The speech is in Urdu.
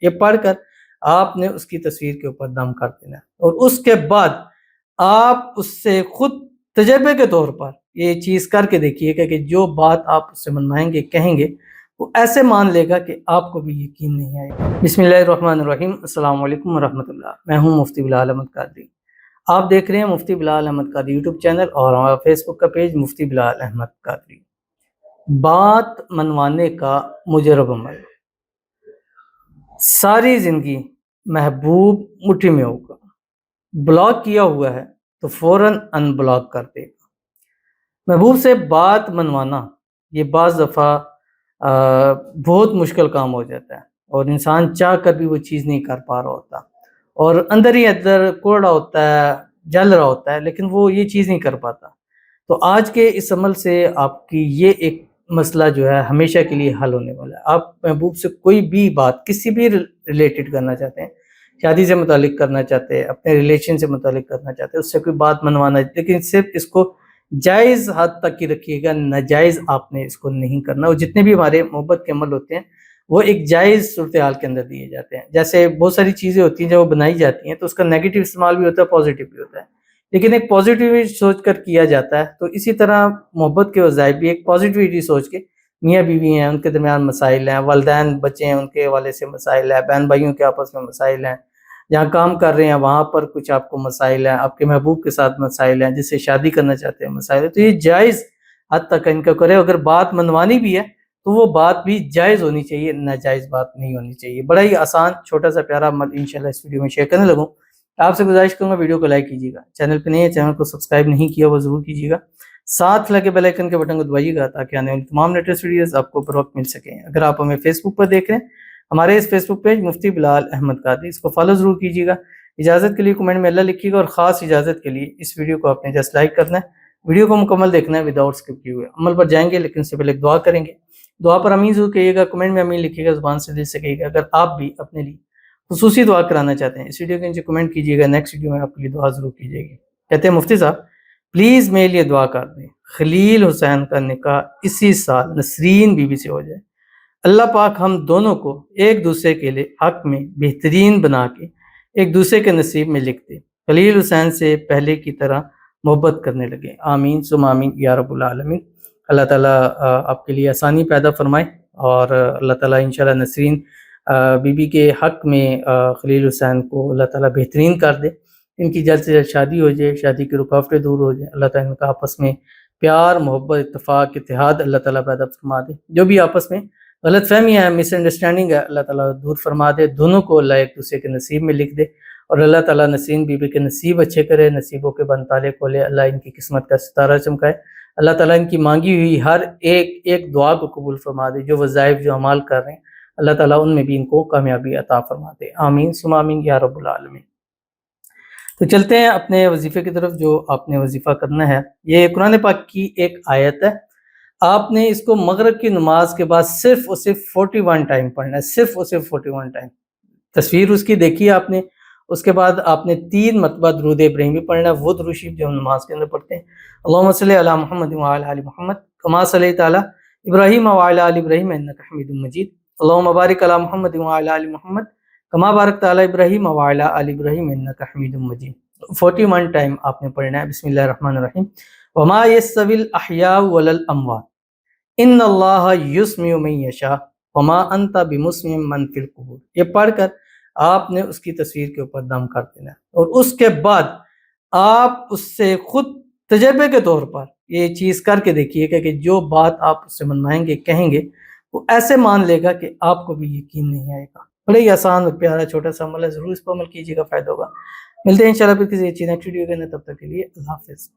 یہ پڑھ کر آپ نے اس کی تصویر کے اوپر دم کر دینا ہے، اور اس کے بعد آپ اس سے خود تجربے کے طور پر یہ چیز کر کے دیکھیے کہ جو بات آپ اس سے منوائیں گے کہیں گے وہ ایسے مان لے گا کہ آپ کو بھی یقین نہیں آئے گا۔ بسم اللہ الرحمن الرحیم، السلام علیکم ورحمۃ اللہ۔ میں ہوں مفتی بلال احمد قادری، آپ دیکھ رہے ہیں مفتی بلال احمد قادری یوٹیوب چینل اور ہمارا فیس بک کا پیج مفتی بلال احمد قادری۔ بات منوانے کا مجرب عمل، ساری زندگی محبوب مٹھی میں ہوگا، بلاک کیا ہوا ہے تو فوراً ان بلاک کر دے گا۔ محبوب سے بات منوانا یہ بعض دفعہ بہت مشکل کام ہو جاتا ہے، اور انسان چاہ کر بھی وہ چیز نہیں کر پا رہا ہوتا، اور اندر ہی اندر کوڑ رہا ہوتا ہے، جل رہا ہوتا ہے، لیکن وہ یہ چیز نہیں کر پاتا۔ تو آج کے اس عمل سے آپ کی یہ ایک مسئلہ جو ہے ہمیشہ کے لیے حل ہونے والا ہے۔ آپ محبوب سے کوئی بھی بات کسی بھی ریلیٹڈ کرنا چاہتے ہیں، شادی سے متعلق کرنا چاہتے ہیں، اپنے ریلیشن سے متعلق کرنا چاہتے ہیں، اس سے کوئی بات منوانا، لیکن صرف اس کو جائز حد تک ہی رکھیے گا، ناجائز آپ نے اس کو نہیں کرنا۔ اور جتنے بھی ہمارے محبت کے عمل ہوتے ہیں وہ ایک جائز صورتحال کے اندر دیے جاتے ہیں۔ جیسے بہت ساری چیزیں ہوتی ہیں جب وہ بنائی جاتی ہیں تو اس کا نیگیٹو استعمال بھی ہوتا ہے، پازیٹیو بھی ہوتا ہے، لیکن ایک پازیٹیوٹی سوچ کر کیا جاتا ہے۔ تو اسی طرح محبت کے وظائف بھی ایک پازیٹیوٹی سوچ کے، میاں بیوی ہیں ان کے درمیان مسائل ہیں، والدین بچے ہیں ان کے حوالے سے مسائل ہیں، بہن بھائیوں کے آپس میں مسائل ہیں، جہاں کام کر رہے ہیں وہاں پر کچھ آپ کو مسائل ہیں، آپ کے محبوب کے ساتھ مسائل ہیں، جس سے شادی کرنا چاہتے ہیں مسائل ہیں، تو یہ جائز حد تک ان کا کرے۔ اگر بات منوانی بھی ہے تو وہ بات بھی جائز ہونی چاہیے، ناجائز بات نہیں ہونی چاہیے۔ بڑا ہی آسان چھوٹا سا پیارا عمل انشاءاللہ اس ویڈیو میں شیئر کرنے لگوں۔ آپ سے گزارش کروں گا ویڈیو کو لائک کیجیے گا، چینل پہ نہیں ہے چینل کو سبسکرائب نہیں کیا وہ ضرور کیجیے گا، ساتھ لگے بیل آئیکن کے بٹن کو دبائیے گا تاکہ آنے والی تمام لیٹسٹ ویڈیوز آپ کو پر وقت مل سکیں۔ اگر آپ ہمیں فیس بک پر دیکھ رہے ہیں، ہمارے اس فیس بک پیج مفتی بلال احمد قادری، اس کو فالو ضرور کیجیے گا۔ اجازت کے لیے کمنٹ میں اللہ لکھیے گا، اور خاص اجازت کے لیے اس ویڈیو کو آپ نے جسٹ لائک کرنا ہے، ویڈیو کو مکمل دیکھنا ہے وداؤٹ اسکپ کیے ہوئے۔ عمل پر جائیں گے لیکن اس سے پہلے ایک دعا کریں گے، دعا پر امین ضرور کہیے گا، کمنٹ میں امین لکھیے گا، زبان سے دل سے کہیے گا۔ اگر آپ بھی اپنے لیے خصوصی دعا کرانا چاہتے ہیں اس ویڈیو کے نیچے کمنٹ کیجیے گا، نیکسٹ ویڈیو میں آپ کے لیے دعا ضرور کی جائے گی۔ کہتے ہیں مفتی صاحب پلیز میرے لیے دعا کر دیں، خلیل حسین کا نکاح اسی سال نسرین بی بی سے ہو جائے، اللہ پاک ہم دونوں کو ایک دوسرے کے لیے حق میں بہترین بنا کے ایک دوسرے کے نصیب میں لکھ دے، خلیل حسین سے پہلے کی طرح محبت کرنے لگے، آمین ثم آمین یا رب العالمین۔ اللہ تعالیٰ آپ کے لیے آسانی پیدا فرمائے، اور اللہ تعالیٰ انشاءاللہ نسرین بی بی کے حق میں خلیل حسین کو اللہ تعالیٰ بہترین کر دے، ان کی جلد سے جلد شادی ہو جائے، شادی کی رکاوٹیں دور ہو جائیں، اللہ تعالیٰ ان کا آپس میں پیار محبت اتفاق اتحاد اللہ تعالیٰ پیدا فرما دے، جو بھی آپس میں غلط فہمی ہے مس انڈرسٹینڈنگ ہے اللہ تعالیٰ دور فرما دے، دونوں کو اللہ ایک دوسرے کے نصیب میں لکھ دے، اور اللہ تعالیٰ نسرین بی بی کے نصیب اچھے کرے، نصیبوں کے بند تالے کھولے، اللہ ان کی قسمت کا ستارہ چمکائے، اللہ تعالیٰ ان کی مانگی ہوئی ہر ایک دعا کو قبول فرما دے، جو وظائف جو عمال کر رہے ہیں اللہ تعالیٰ ان میں بھی ان کو کامیابی عطا فرما دے، آمین ثم آمین یا رب العالمین۔ تو چلتے ہیں اپنے وظیفے کی طرف۔ جو آپ نے وظیفہ کرنا ہے یہ قرآن پاک کی ایک آیت ہے، آپ نے اس کو مغرب کی نماز کے بعد صرف اور صرف 41 ٹائم پڑھنا ہے، صرف اور صرف 41 ٹائم۔ تصویر اس کی دیکھی آپ نے، اس کے بعد آپ نے 3 مرتبہ درود ابراہیمی پڑھنا ہے، وہ درود شریف جو ہم نماز کے اندر پڑھتے ہیں، اللہم صلی علی محمد وعلی آل محمد کما صلیت علی ابراہیم وعلی آل ابراہیم انک حمید مجید، اللہم بارک علی محمد وعلی آل محمد کما بارکت علی ابراہیم وعلی آل ابراہیم انک حمید مجید۔ 41 ٹائم آپ نے پڑھنا ہے۔ بسم اللہ الرحمن الرحیم، وما یستوی الاحیاء ولا الاموات ان اللہ یسمع من یشاء وما انت بمسمع من فی القبور، یہ پڑھ کر آپ نے اس کی تصویر کے اوپر دم کر دینا ہے، اور اس کے بعد آپ اس سے خود تجربے کے طور پر یہ چیز کر کے دیکھیے کہ جو بات آپ اس سے منوائیں گے کہیں گے وہ ایسے مان لے گا کہ آپ کو بھی یقین نہیں آئے گا۔ بڑے ہی آسان اور پیارا چھوٹا سا عمل ہے، ضرور اس پر عمل کیجیے گا، فائدہ ہوگا۔ ملتے ہیں انشاءاللہ پھر کسی اچھی نیکسٹ ویڈیو کے اندر، تب تک کے لیے اللہ حافظ۔